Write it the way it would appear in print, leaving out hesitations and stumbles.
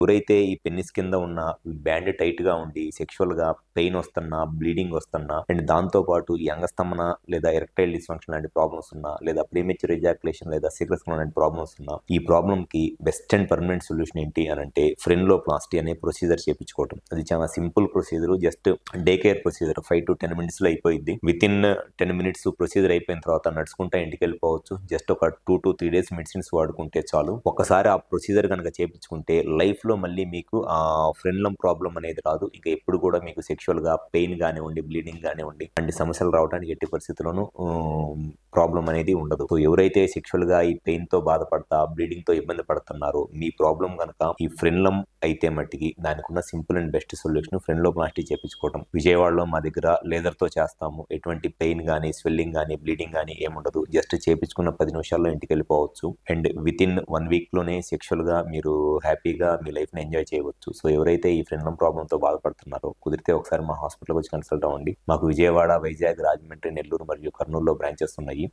ఎవరైతే ఈ పెన్నిస్ కింద ఉన్న బ్యాండ్ టైట్‌గా ఉండి సెక్షువల్‌గా పెయిన్ వస్తున్నా, బ్లీడింగ్ వస్తున్నా అండ్ దాంతో పాటు ఈ అంగస్తంభన లేదా ఎరెక్టైల్ డిస్‌ఫంక్షన్ లాంటి ప్రాబ్లమ్స్ ఉన్నా లేదా ప్రీమెచ్యూర్ ఎజాక్యులేషన్ లేదా సీక్రెషన్ లాంటి ప్రాబ్లమ్స్ ఉన్నా ఈ ప్రాబ్లమ్‌కి బెస్ట్ అండ్ పర్మనెంట్ సొల్యూషన్ ఏంటి అనంటే ఫ్రెన్లోప్లాస్టీ అనే ప్రొసీజర్ చేపించుకోవటం. అది చాలా simple procedure. Just day care procedure 5-10 మినిట్స్‌లో అయిపోయిద్ది. వితిన్ 10 మినిట్స్ ప్రొసీజర్ అయిపోయిన తర్వాత నడుచుకుంటా ఇంటికెళ్ళిపోవచ్చు. జస్ట్ ఒక 2-3 డేస్ మెడిసిన్స్ వాడుకుంటే చాలు. ఒక్కసారి ఆ ప్రొసీజర్ గనక చేపించుకుంటే లైఫ్‌లో మళ్ళీ మీకు ఫ్రెన్లం ప్రాబ్లమ్ అనేది రాదు. ఇక ఎప్పుడు కూడా మీకు సెక్షువల్‌గా పెయిన్ గానివ్వండి, బ్లీడింగ్ గానివ్వండి అలాంటి సమస్యలు రావడానికి ఎట్టి పరిస్థితుల్లోనూ ప్రాబ్లమ్ అనేది ఉండదు. సో ఎవరైతే సెక్షువల్‌గా ఈ పెయిన్‌తో బాధపడతా, బ్లీడింగ్‌తో ఇబ్బంది పడుతున్నారో మీ ప్రాబ్లమ్ గనక ఈ ఫ్రెన్లం అయితే మట్టికి దానికున్న సింపుల్ అండ్ బెస్ట్ సొల్యూషన్ ఫ్రెన్లోప్లాస్టీ చేపించుకోవటం. విజయవాడలో మా దగ్గర లేజర్‌తో చేస్తాము. ఎటువంటి పెయిన్ గానీ, స్వెల్లింగ్ గానీ, బ్లీడింగ్ గానీ ఏముండదు. జస్ట్ చేపించుకున్న 10 నిమిషాల్లో ఇంటికెళ్ళిపోవచ్చు. అండ్ వితిన్ 1 వీక్‌లోనే సెక్షువల్‌గా మీరు హ్యాపీగా మీ లైఫ్‌ని ఎంజాయ్ చేయవచ్చు. సో ఎవరైతే ఈ ఫ్రెన్లం ప్రాబ్లమ్‌తో బాధపడుతున్నారో కుదిరితే ఒకసారి మా హాస్పిటల్‌కి వచ్చి కన్సల్ట్ అవ్వండి. మాకు విజయవాడ, వైజాగ్, రాజమండ్రి, నెల్లూరు మరియు కర్నూలులో బ్రాంచెస్ ఉన్నాయి.